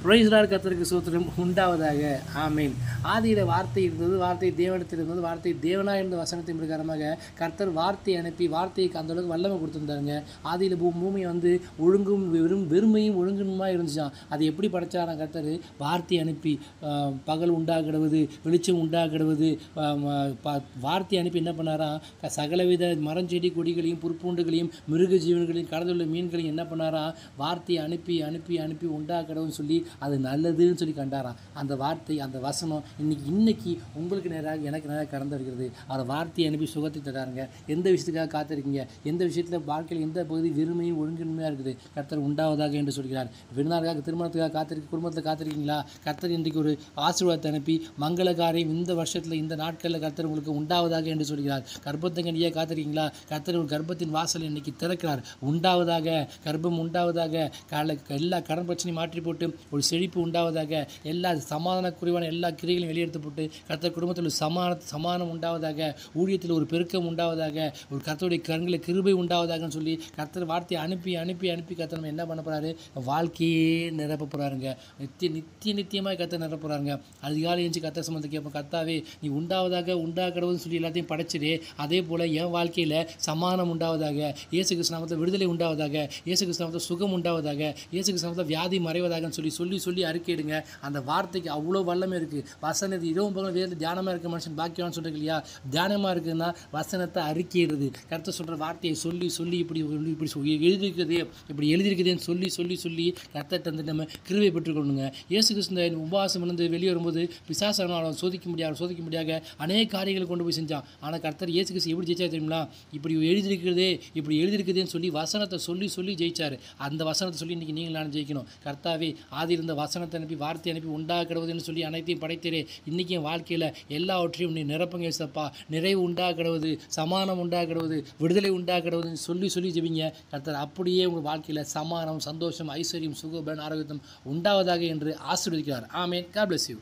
Price Lord. கர்த்தருக்கு ஸ்தோத்திரம் உண்டாவதாக. ஆமென். ஆதியில வார்த்தை இருந்தது, வார்த்தை தேவனிடத்தில் இருந்தது, வார்த்தை தேவனாய் இருந்த வசனத்தின் பிரகாரமாக கர்த்தர் வார்த்தை அனுப்பி வார்த்தைக்கு அந்த அளவுக்கு வல்லமை கொடுத்துருந்தாருங்க. ஆதியில பூமியை வந்து ஒழுங்கும் வெறுமையும் ஒழுங்குமா இருந்துச்சான். அது எப்படி படைச்சாராம் கர்த்தர்? வார்த்தை அனுப்பி பகல் உண்டாகிடுவது, வெளிச்சம் உண்டாகிடுவது. வார்த்தை அனுப்பி என்ன பண்ணாராம்? சகலவித மரஞ்செடி கொடிகளையும் புற்பூண்டுகளையும் மிருக ஜீவன்களையும் கடலுள்ள மீன்களையும் என்ன பண்ணாராம்? வார்த்தையை அனுப்பி அனுப்பி அனுப்பி உண்டாக்கிடவுன்னு சொல்லி அது நல்லதுன்னு சொல்லி கண்டாராம். அந்த வார்த்தை, அந்த வசனம் இன்னைக்கு உங்களுக்கு நேராக எனக்கு நேராக கடந்து வருகிறது. அந்த வார்த்தையை அனுப்பி சுகத்தை தராருங்க. எந்த விஷயத்துக்காக காத்திருக்கீங்க? எந்த விஷயத்தில் வாழ்க்கையில் எந்த பகுதி வெறுமையும் ஒழுங்கின்மையாக இருக்குது? கர்த்தர் உண்டாவதாக என்று சொல்கிறார். விருந்தாளுக்காக, திருமணத்துக்காக குடும்பத்தில் காத்திருக்கீங்களா? கர்த்தர் இன்றைக்கு ஒரு ஆசீர்வாதத்தை அனுப்பி மங்கள காரியம் இந்த வருஷத்தில் இந்த நாட்களில் கர்த்தர் உங்களுக்கு உண்டாவதாக என்று சொல்கிறார். கர்ப்பத்தங்கனியாக காத்திருக்கீங்களா? கர்த்தர் ஒரு கர்ப்பத்தின் வாசல் இன்னைக்கு திறக்கிறார். உண்டாவதாக, கர்ப்பம் உண்டாவதாக, எல்லா கடன் பிரச்சனையும் மாற்றி போட்டு ஒரு செழிப்பு உண்டாவதாக, எல்லா சமாதான குறைவான எல்லா கிரைகளையும் வெளியெடுத்து போட்டு கர்த்தர் குடும்பத்தில் சமாதானம் உண்டாவதாக, ஊழியத்தில் ஒரு பெருக்கம் உண்டாவதாக, ஒரு கர்த்தருடைய கண்களில் கிருபை உண்டாவதாகன்னு சொல்லி கர்த்தர் வார்த்தையை அனுப்பி அனுப்பி அனுப்பி கர்த்தர் நம்ம என்ன பண்ண போறாரு? வாழ்க்கையே நிரப்ப போறாருங்க. நித்தியமாக கர்த்தர் நிரப்ப போறாருங்க. அதிகாலை எழுந்து கர்த்தர் சம்பந்தம் கேட்போம். கர்த்தாவே, நீ உண்டாவதாக உண்டாக்கடவுன்னு சொல்லி எல்லாத்தையும் படைச்சிரு. அதே போல என் வாழ்க்கையில் சமாதானம் உண்டாவதாக, இயேசு கிறிஸ்து நாமத்தில் விடுதலை உண்டாவதாக, இயேசு கிறிஸ்து நாமத்தில் சுகம் உண்டாவதாக, இயேசு கிறிஸ்து நாமத்தில் வியாதி மறைவதாகன்னு சொல்லி அறிக்கையிடுங்க. அந்த வார்த்தைக்கு அவ்வளோ வல்லமை இருக்குது. வசனத்தை இரவும் பகலும் வேறு தியானமாக இருக்க மனுஷன் பாக்கியவான்னு சொல்கிறீங்க இல்லையா? தியானமாக இருக்குதுன்னா வசனத்தை அறிக்கையிடுது. கர்த்தர் சொல்கிற வார்த்தையை சொல்லி இப்படி எழுதியிருக்குதுன்னு சொல்லி கர்த்தர்கிட்ட வந்து நம்ம கிருபை பெற்றுக்கொள்ளுங்க. இயேசு கிறிஸ்து உபவாசம் இருந்து வெளியே வரும்போது பிசாசான அவன் சோதிக்க முடியாத அநேக காரியங்களை கொண்டு போய் செஞ்சான். ஆனால் கர்த்தர் இயேசு கிறிஸ்து எப்படி ஜெயிச்சா தெரியுங்களா? இப்படி எழுதியிருக்குதுன்னு சொல்லி வசனத்தை சொல்லி ஜெயிச்சார். அந்த வசனத்தை சொல்லி இன்றைக்கி நீங்கள் நான் ஜெயிக்கணும். கர்த்தாவே, ஆதி இருந்த வசனத்தை அனுப்பி வார்த்தை அனுப்பி உண்டாக்கிடுவதுன்னு சொல்லி அனைத்தையும் படைத்தீரே. இன்றைக்கி என் வாழ்க்கையில் எல்லாவற்றையும் நீ நிரப்புங்க ஏசப்பா. நிறைவு உண்டாக்கிடுவது, சமாதானம் உண்டாக்கிடுவது, விடுதலை உண்டாக்கிடுவதுன்னு சொல்லி ஜெபிங்க. கர்த்தர் அப்படியே உங்கள் வாழ்க்கையில் சமாதானம், சந்தோஷம், ஐஸ்வர்யம், சுகம், ஆரோக்கியம் உண்டாவதாக என்று ஆசீர்வதிக்கிறார். ஆமென். God bless you.